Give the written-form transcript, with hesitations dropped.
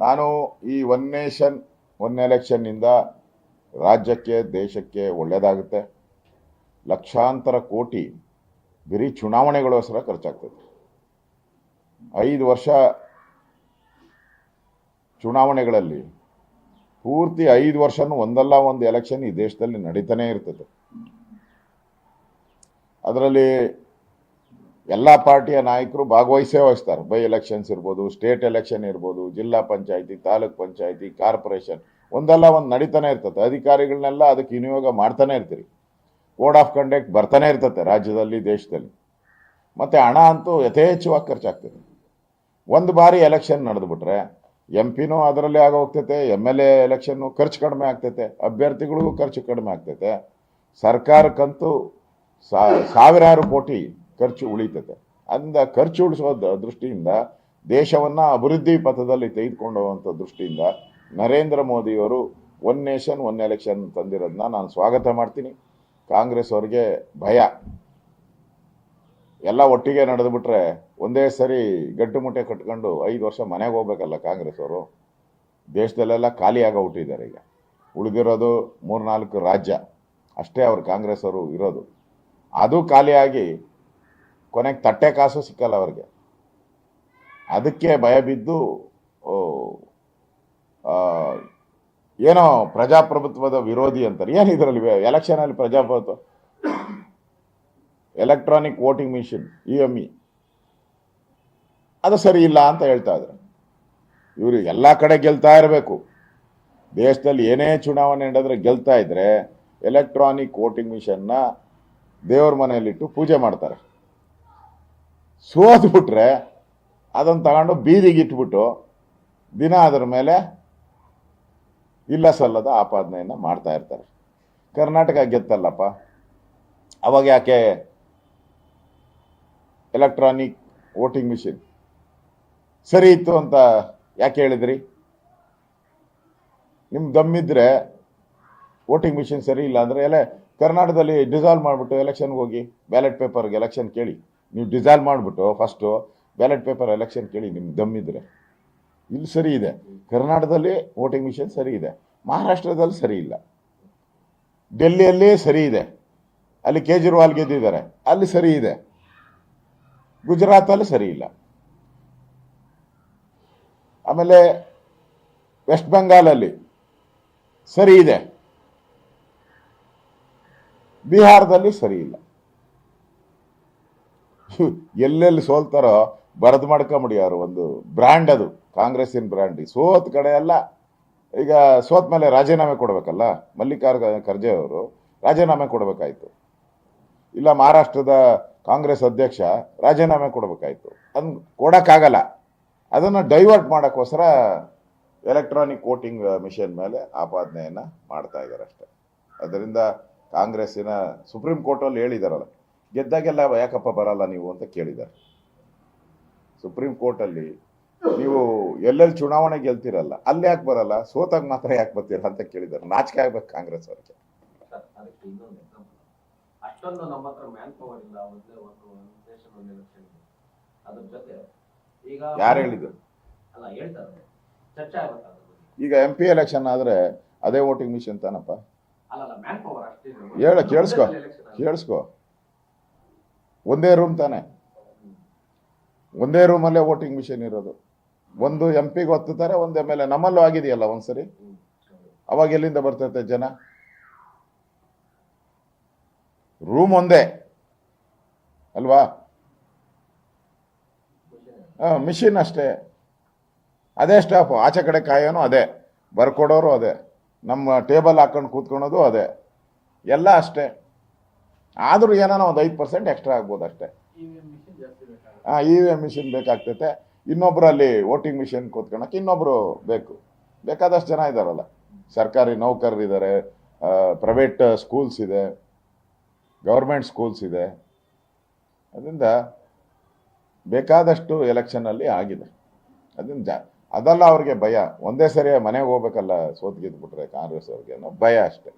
ನಾನು ಈ one nation one ಎಲೆಕ್ಷನ್ನಿಂದ ರಾಜ್ಯಕ್ಕೆ ದೇಶಕ್ಕೆ ಒಳ್ಳೆಯದಾಗುತ್ತೆ. ಲಕ್ಷಾಂತರ ಕೋಟಿ ಬರೀ ಚುನಾವಣೆಗೋಸ್ಕರ ಖರ್ಚಾಗ್ತದೆ. 5 ವರ್ಷ ಚುನಾವಣೆಗಳಲ್ಲಿ ಪೂರ್ತಿ 5 ವರ್ಷನೂ ಒಂದಲ್ಲ ಒಂದು ಎಲೆಕ್ಷನ್ ಈ ದೇಶದಲ್ಲಿ ನಡೀತಾನೆ ಇರ್ತದೆ. ಅದರಲ್ಲಿ ಎಲ್ಲ ಪಾರ್ಟಿಯ ನಾಯಕರು ವಹಿಸ್ತಾರೆ. ಬೈ ಎಲೆಕ್ಷನ್ಸ್ ಇರ್ಬೋದು, ಸ್ಟೇಟ್ ಎಲೆಕ್ಷನ್ ಇರ್ಬೋದು, ಜಿಲ್ಲಾ ಪಂಚಾಯತಿ, ತಾಲೂಕ್ ಪಂಚಾಯತಿ, ಕಾರ್ಪೊರೇಷನ್, ಒಂದಲ್ಲ ಒಂದು ನಡೀತಾನೆ ಇರ್ತದೆ. ಅಧಿಕಾರಿಗಳನ್ನೆಲ್ಲ ಅದಕ್ಕೆ ವಿನಿಯೋಗ ಮಾಡ್ತಾನೆ ಇರ್ತೀರಿ. ಕೋಡ್ ಆಫ್ ಕಂಡಕ್ಟ್ ಬರ್ತಾನೆ ಇರ್ತದೆ ರಾಜ್ಯದಲ್ಲಿ, ದೇಶದಲ್ಲಿ. ಮತ್ತು ಹಣ ಅಂತೂ ಯಥೇಚ್ಛವಾಗಿ ಖರ್ಚಾಗ್ತದೆ. ಒಂದು ಬಾರಿ ಎಲೆಕ್ಷನ್ ನಡೆದುಬಿಟ್ರೆ MP ಅದರಲ್ಲೇ ಆಗೋಗ್ತೈತೆ, MLA ಎಲೆಕ್ಷನ್ನು ಖರ್ಚು ಕಡಿಮೆ ಆಗ್ತೈತೆ, ಅಭ್ಯರ್ಥಿಗಳಿಗೂ ಖರ್ಚು ಕಡಿಮೆ ಆಗ್ತೈತೆ, ಸರ್ಕಾರಕ್ಕಂತೂ ಸಾವಿರಾರು ಕೋಟಿ ಖರ್ಚು ಉಳಿತೈತೆ. ಅಂದ ಖರ್ಚು ಉಳಿಸೋ ದೃಷ್ಟಿಯಿಂದ, ದೇಶವನ್ನು ಅಭಿವೃದ್ಧಿ ಪಥದಲ್ಲಿ ತೆಗೆದುಕೊಂಡು ಹೋಗುವಂಥ ದೃಷ್ಟಿಯಿಂದ ನರೇಂದ್ರ ಮೋದಿಯವರು ಒನ್ ನೇಷನ್ ಒನ್ ಎಲೆಕ್ಷನ್ ತಂದಿರೋದನ್ನ ನಾನು ಸ್ವಾಗತ ಮಾಡ್ತೀನಿ. ಕಾಂಗ್ರೆಸ್ ಅವ್ರಿಗೆ ಭಯ, ಎಲ್ಲ ಒಟ್ಟಿಗೆ ನಡೆದುಬಿಟ್ರೆ ಒಂದೇ ಸರಿ ಗಟ್ಟು ಮುಟ್ಟೆ ಕಟ್ಕೊಂಡು 5 ವರ್ಷ ಮನೆಗೆ ಹೋಗ್ಬೇಕಲ್ಲ ಕಾಂಗ್ರೆಸ್ ಅವರು. ದೇಶದಲ್ಲೆಲ್ಲ ಖಾಲಿಯಾಗೋಗ್ಬಿಟ್ಟಿದ್ದಾರೆ. ಈಗ ಉಳಿದಿರೋದು 3-4 ರಾಜ್ಯ ಅಷ್ಟೇ ಅವ್ರು ಕಾಂಗ್ರೆಸ್ ಅವರು ಇರೋದು. ಅದು ಖಾಲಿಯಾಗಿ ಕೊನೆಗೆ ತಟ್ಟೆ ಕಾಸು ಸಿಕ್ಕಲ್ಲ ಅವ್ರಿಗೆ. ಅದಕ್ಕೆ ಭಯ ಬಿದ್ದು ಏನೋ ಪ್ರಜಾಪ್ರಭುತ್ವದ ವಿರೋಧಿ ಅಂತಾರೆ. ಏನು ಇದರಲ್ಲಿ ಎಲೆಕ್ಷನಲ್ಲಿ ಪ್ರಜಾಪ್ರಭುತ್ವ? ಎಲೆಕ್ಟ್ರಾನಿಕ್ ವೋಟಿಂಗ್ ಮಿಷಿನ್ EME ಅದು ಸರಿ ಇಲ್ಲ ಅಂತ ಹೇಳ್ತಾ ಇದ್ದಾರೆ. ಇವರು ಎಲ್ಲ ಕಡೆ ಗೆಲ್ತಾ ಇರಬೇಕು. ದೇಶದಲ್ಲಿ ಏನೇ ಚುನಾವಣೆ ನಡೆದ್ರೆ ಗೆಲ್ತಾ ಇದ್ರೆ ಎಲೆಕ್ಟ್ರಾನಿಕ್ ವೋಟಿಂಗ್ ಮಿಷನ್ನ ದೇವ್ರ ಮನೆಯಲ್ಲಿಟ್ಟು ಪೂಜೆ ಮಾಡ್ತಾರೆ. ಸೋತ್ಬಿಟ್ರೆ ಅದನ್ನು ತಗೊಂಡು ಬೀದಿಗೆ ಇಟ್ಬಿಟ್ಟು ದಿನ ಅದರ ಮೇಲೆ ಇಲ್ಲ ಸಲ್ಲದ ಆಪಾದನೆಯನ್ನು ಮಾಡ್ತಾ ಇರ್ತಾರೆ. ಕರ್ನಾಟಕ ಗೆತ್ತಲ್ಲಪ್ಪ, ಅವಾಗ ಯಾಕೆ ಎಲೆಕ್ಟ್ರಾನಿಕ್ ವೋಟಿಂಗ್ ಮಿಷಿನ್ ಸರಿ ಇತ್ತು ಅಂತ ಯಾಕೆ ಹೇಳಿದ್ರಿ? ನಿಮ್ಗೆ ದಮ್ಮಿದ್ರೆ ವೋಟಿಂಗ್ ಮಿಷಿನ್ ಸರಿ ಇಲ್ಲ ಅಂದರೆ ಎಲ್ಲ ಕರ್ನಾಟಕದಲ್ಲಿ ಡಿಸಾಲ್ವ್ ಮಾಡಿಬಿಟ್ಟು ಎಲೆಕ್ಷನ್ಗೆ ಹೋಗಿ ಬ್ಯಾಲೆಟ್ ಪೇಪರ್ಗೆ ಎಲೆಕ್ಷನ್ ಕೇಳಿ. ನೀವು ಡಿಸಾಲ್ವ್ ಮಾಡಿಬಿಟ್ಟು ಫಸ್ಟು ಬ್ಯಾಲೆಟ್ ಪೇಪರ್ ಎಲೆಕ್ಷನ್ ಕೇಳಿ ನಿಮ್ಗೆ ದಮ್ಮಿದ್ರೆ. ಇಲ್ಲಿ ಸರಿ ಇದೆ, ಕರ್ನಾಟಕದಲ್ಲಿ ವೋಟಿಂಗ್ ಮಿಷಿನ್ ಸರಿ ಇದೆ, ಮಹಾರಾಷ್ಟ್ರದಲ್ಲಿ ಸರಿ ಇಲ್ಲ, ಡೆಲ್ಲಿಯಲ್ಲಿ ಸರಿ ಇದೆ, ಅಲ್ಲಿ ಕೇಜ್ರಿವಾಲ್ ಗೆದ್ದಿದ್ದಾರೆ, ಅಲ್ಲಿ ಸರಿ ಇದೆ, ಗುಜರಾತಲ್ಲಿ ಸರಿ ಇಲ್ಲ, ಆಮೇಲೆ ವೆಸ್ಟ್ ಬೆಂಗಾಲಲ್ಲಿ ಸರಿ ಇದೆ, ಬಿಹಾರದಲ್ಲಿ ಸರಿ ಇಲ್ಲ. ಎಲ್ಲೆಲ್ಲಿ ಸೋಲ್ತಾರೋ ಬರೆದು ಮಾಡ್ಕೊಂಬಿಡಿ. ಅವರು ಒಂದು ಬ್ರ್ಯಾಂಡ್, ಅದು ಕಾಂಗ್ರೆಸ್ಸಿನ ಬ್ರ್ಯಾಂಡ್. ಸೋತ್ ಕಡೆ ಎಲ್ಲ ಈಗ ಸೋತ್ ಮೇಲೆ ರಾಜೀನಾಮೆ ಕೊಡಬೇಕಲ್ಲ. ಮಲ್ಲಿಕಾರ್ಜುನ ಖರ್ಗೆ ಅವರು ರಾಜೀನಾಮೆ ಕೊಡಬೇಕಾಯ್ತು, ಇಲ್ಲ ಮಹಾರಾಷ್ಟ್ರದ ಕಾಂಗ್ರೆಸ್ ಅಧ್ಯಕ್ಷ ರಾಜೀನಾಮೆ ಕೊಡಬೇಕಾಯ್ತು. ಅದನ್ನು ಕೊಡೋಕ್ಕಾಗಲ್ಲ. ಅದನ್ನು ಡೈವರ್ಟ್ ಮಾಡೋಕ್ಕೋಸ್ಕರ ಎಲೆಕ್ಟ್ರಾನಿಕ್ ವೋಟಿಂಗ್ ಮಿಷನ್ ಮೇಲೆ ಆಪಾದನೆಯನ್ನು ಮಾಡ್ತಾ ಇದ್ದಾರೆ ಅಷ್ಟೇ. ಅದರಿಂದ ಕಾಂಗ್ರೆಸ್ಸಿನ ಸುಪ್ರೀಂ ಕೋರ್ಟಲ್ಲಿ ಹೇಳಿದಾರಲ್ಲ, ಗೆದ್ದಾಗೆಲ್ಲ ಯಾಕಪ್ಪ ಬರಲ್ಲ ನೀವು ಅಂತ ಕೇಳಿದ್ದಾರೆ. ಸುಪ್ರೀಂ ಕೋರ್ಟಲ್ಲಿ ನೀವು ಎಲ್ಲೆಲ್ಲಿ ಚುನಾವಣೆ ಗೆಲ್ತಿರಲ್ಲ ಅಲ್ಲಿ ಯಾಕೆ ಬರಲ್ಲ, ಸೋತಾಗ ಮಾತ್ರ ಯಾಕೆ ಬರ್ತೀರ ಅಂತ ಕೇಳಿದ್ದಾರೆ. ನಾಚಿಕೆ ಆಗ್ಬೇಕು ಕಾಂಗ್ರೆಸ್ ಅವ್ರಿಗೆ. ಅಷ್ಟೊಂದು ನಮ್ಮ ಹತ್ರ ಮ್ಯಾನ್ ಪವರ್ ಇಲ್ಲ. ಅದ್ರ ಜೊತೆ ಈಗ ಯಾರು ಹೇಳಿದ್ರು? ಅಲ್ಲ ಹೇಳ್ತಾರೆ, ಚರ್ಚೆ ಆಗುತ್ತೆ. ಈಗ MP ಎಲೆಕ್ಷನ್ ಆದ್ರೆ ಅದೇ ವೋಟಿಂಗ್ ಮಿಷನ್ ತಾನಪ್ಪ. ಅಲ್ಲ ಮ್ಯಾನ್ ಪವರ್ ಅಷ್ಟೇ ಹೇಳ, ಕೇಳಿಸ್ಕೊ. ಒಂದೇ ರೂಮ್ ತಾನೆ, ಒಂದೇ ರೂಮಲ್ಲೇ ವೋಟಿಂಗ್ ಮಿಷನ್ ಇರೋದು. ಒಂದು MP ಒತ್ತುತ್ತಾರೆ, ಒಂದು MLA. ನಮ್ಮಲ್ಲೂ ಆಗಿದೆಯಲ್ಲ ಒಂದ್ಸರಿ. ಅವಾಗ ಎಲ್ಲಿಂದ ಬರ್ತೈತೆ ಜನ? ರೂಮ್ ಒಂದೇ ಅಲ್ವಾ? ಮಿಷಿನ್ ಅಷ್ಟೇ. ಅದೇ ಸ್ಟಾಫ್, ಆಚೆ ಕಡೆ ಕಾಯೋನು ಅದೇ, ಬರ್ಕೊಡೋರು ಅದೇ, ನಮ್ಮ ಟೇಬಲ್ ಹಾಕೊಂಡು ಕೂತ್ಕೊಳೋದು ಅದೇ, ಎಲ್ಲ ಅಷ್ಟೇ. ಆದರೂ ಏನಾನ ಒಂದು 5% ಎಕ್ಸ್ಟ್ರಾ ಆಗ್ಬೋದು ಅಷ್ಟೇ. EVM ಮಿಷಿನ್ ಬೇಕಾಗ್ತೈತೆ. ಇನ್ನೊಬ್ರು ಅಲ್ಲಿ ವೋಟಿಂಗ್ ಮಿಷಿನ್ ಕೂತ್ಕೊಳಕ್ಕೆ ಇನ್ನೊಬ್ರು ಬೇಕು. ಬೇಕಾದಷ್ಟು ಜನ ಇದ್ದಾರಲ್ಲ, ಸರ್ಕಾರಿ ನೌಕರರು ಇದ್ದಾರೆ, ಪ್ರೈವೇಟ್ ಸ್ಕೂಲ್ಸ್ ಇದೆ, ಗೌರ್ಮೆಂಟ್ ಸ್ಕೂಲ್ಸ್ ಇದೆ. ಅದರಿಂದ ಬೇಕಾದಷ್ಟು ಎಲೆಕ್ಷನಲ್ಲಿ ಆಗಿದೆ. ಅದರಿಂದ ಅದೆಲ್ಲ ಅವ್ರಿಗೆ ಭಯ. ಒಂದೇ ಸರಿ ಮನೆಗೆ ಹೋಗ್ಬೇಕಲ್ಲ ಸೋತ್ ಗೆದ್ಬಿಟ್ರೆ ಕಾಂಗ್ರೆಸ್ ಅವ್ರಿಗೆ ಅನ್ನೋ ಭಯ ಅಷ್ಟೇ.